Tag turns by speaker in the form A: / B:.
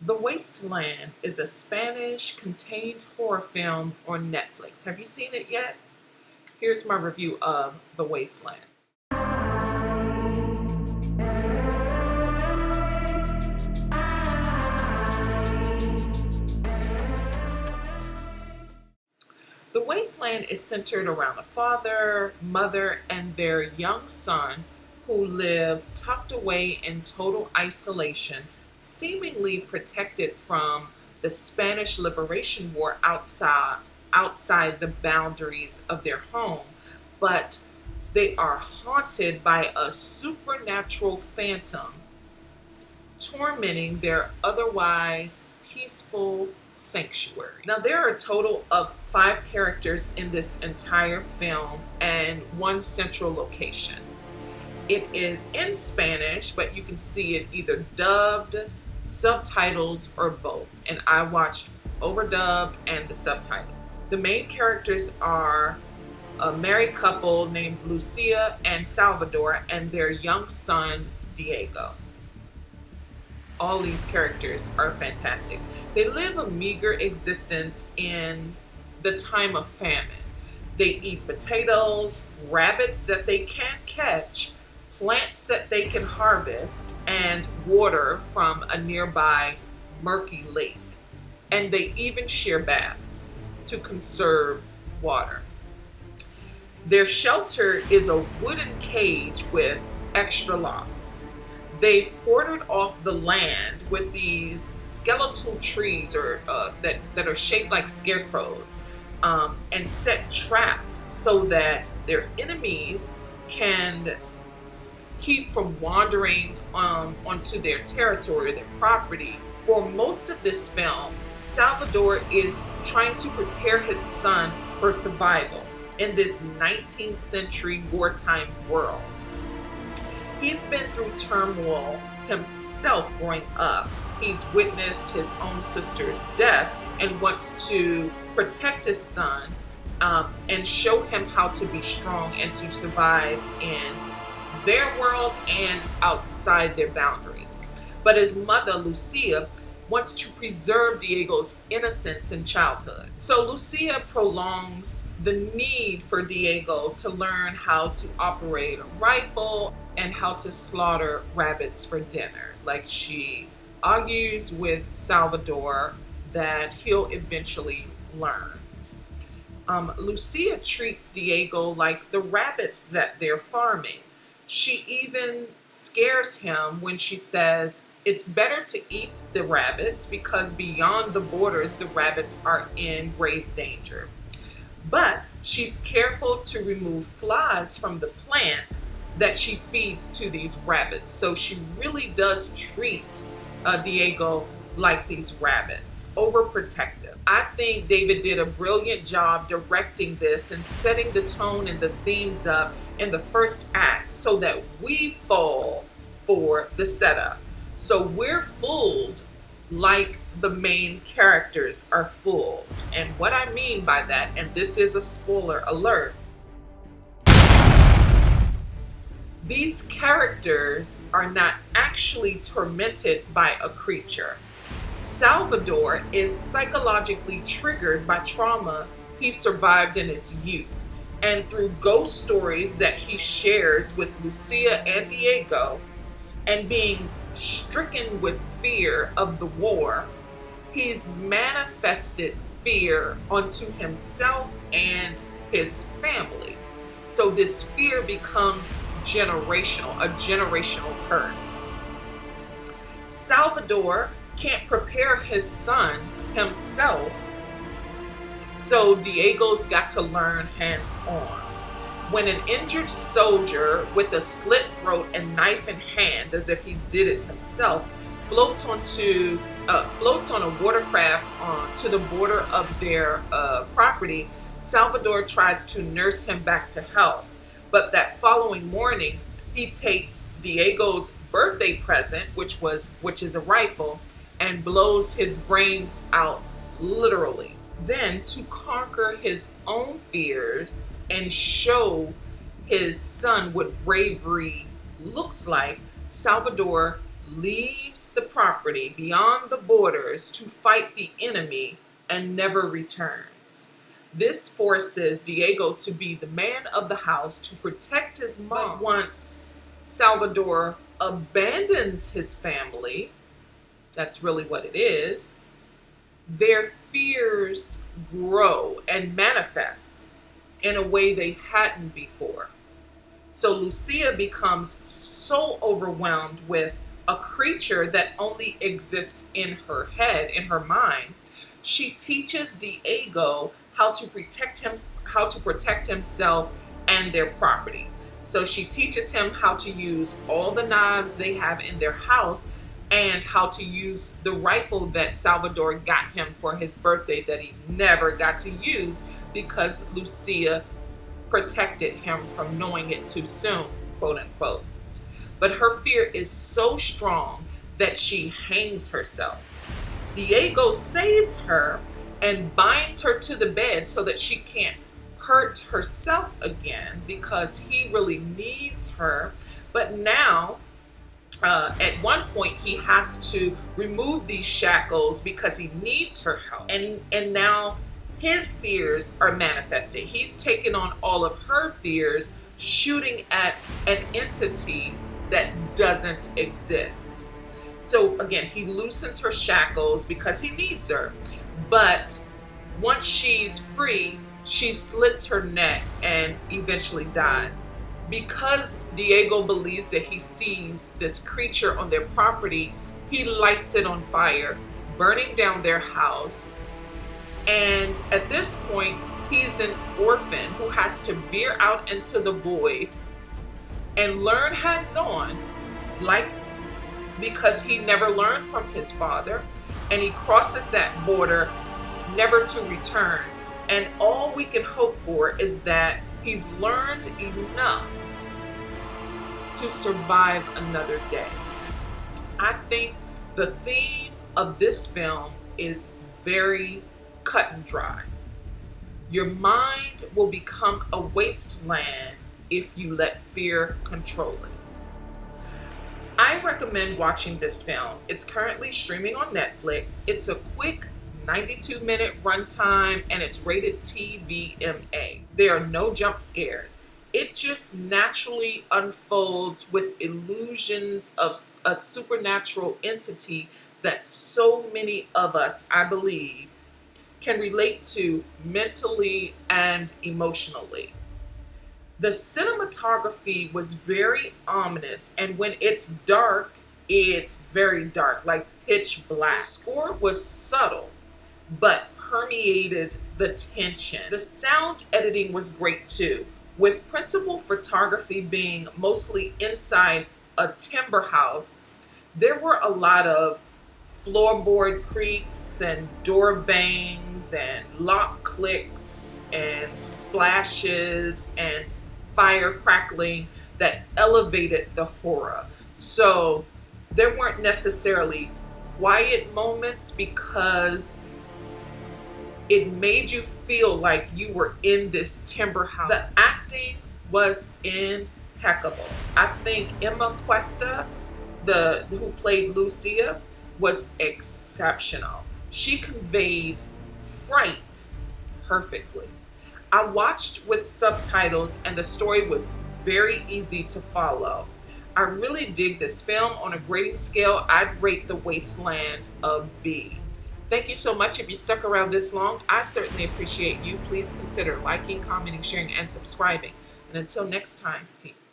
A: The Wasteland is a Spanish contained horror film on Netflix. Have you seen it yet? Here's my review of The Wasteland. The Wasteland is centered around a father, mother, and their young son who live tucked away in total isolation, seemingly protected from the Spanish Liberation War outside the boundaries of their home, but they are haunted by a supernatural phantom tormenting their otherwise peaceful sanctuary. Now, there are a total of 5 characters in this entire film and one central location. It is in Spanish, but you can see it either dubbed, subtitles, or both. And I watched overdub and the subtitles. The main characters are a married couple named Lucia and Salvador and their young son, Diego. All these characters are fantastic. They live a meager existence in the time of famine. They eat potatoes, rabbits that they can't catch, plants that they can harvest, and water from a nearby murky lake. And they even share baths to conserve water. Their shelter is a wooden cage with extra locks. They've quartered off the land with these skeletal trees that are shaped like scarecrows, and set traps so that their enemies can keep from wandering onto their territory or their property. For most of this film, Salvador is trying to prepare his son for survival in this 19th century wartime world. He's been through turmoil himself growing up. He's witnessed his own sister's death and wants to protect his son and show him how to be strong and to survive in their world and outside their boundaries. But his mother, Lucia, wants to preserve Diego's innocence in childhood. So Lucia prolongs the need for Diego to learn how to operate a rifle and how to slaughter rabbits for dinner. Like, she argues with Salvador that he'll eventually learn. Lucia treats Diego like the rabbits that they're farming. She even scares him when she says it's better to eat the rabbits because beyond the borders, the rabbits are in grave danger. But she's careful to remove flies from the plants that she feeds to these rabbits. So she really does treat Diego like these rabbits, overprotective. I think David did a brilliant job directing this and setting the tone and the themes up in the first act so that we fall for the setup. So we're fooled like the main characters are fooled. And what I mean by that, and this is a spoiler alert, these characters are not actually tormented by a creature. Salvador is psychologically triggered by trauma he survived in his youth. And through ghost stories that he shares with Lucia and Diego, and being stricken with fear of the war, he's manifested fear onto himself and his family. So this fear becomes generational, a generational curse. Salvador can't prepare his son himself, so Diego's got to learn hands-on. When an injured soldier with a slit throat and knife in hand, as if he did it himself, floats on a watercraft to the border of their property, Salvador tries to nurse him back to health. But that following morning, he takes Diego's birthday present, which is a rifle, and blows his brains out, literally. Then, to conquer his own fears and show his son what bravery looks like, Salvador leaves the property beyond the borders to fight the enemy and never returns. This forces Diego to be the man of the house to protect his mom. But once Salvador abandons his family, that's really what it is, their fears grow and manifest in a way they hadn't before. So Lucia becomes so overwhelmed with a creature that only exists in her head, in her mind. She teaches Diego how to protect himself and their property. So she teaches him how to use all the knives they have in their house and how to use the rifle that Salvador got him for his birthday that he never got to use because Lucia protected him from knowing it too soon, quote unquote. But her fear is so strong that she hangs herself. Diego saves her and binds her to the bed so that she can't hurt herself again because he really needs her. But now, at one point, he has to remove these shackles because he needs her help. And now his fears are manifested. He's taken on all of her fears, shooting at an entity that doesn't exist. So again, he loosens her shackles because he needs her. But once she's free, she slits her neck and eventually dies. Because Diego believes that he sees this creature on their property, he lights it on fire, burning down their house. And at this point, he's an orphan who has to veer out into the void and learn hands-on, because he never learned from his father, and he crosses that border never to return. And all we can hope for is that he's learned enough to survive another day. I think the theme of this film is very cut and dry. Your mind will become a wasteland if you let fear control it. I recommend watching this film. It's currently streaming on Netflix. It's a quick 92-minute runtime and it's rated TVMA. There are no jump scares. It just naturally unfolds with illusions of a supernatural entity that so many of us, I believe, can relate to mentally and emotionally. The cinematography was very ominous, and when it's dark, it's very dark, like pitch black. The score was subtle, but permeated the tension. The sound editing was great too, with principal photography being mostly inside a timber house. There were a lot of floorboard creaks and door bangs and lock clicks and splashes and fire crackling that elevated the horror. So there weren't necessarily quiet moments because it made you feel like you were in this timber house. The acting was impeccable. I think Emma Cuesta, who played Lucia, was exceptional. She conveyed fright perfectly. I watched with subtitles and the story was very easy to follow. I really dig this film. On a grading scale, I'd rate The Wasteland a B. Thank you so much if you stuck around this long. I certainly appreciate you. Please consider liking, commenting, sharing, and subscribing. And until next time, peace.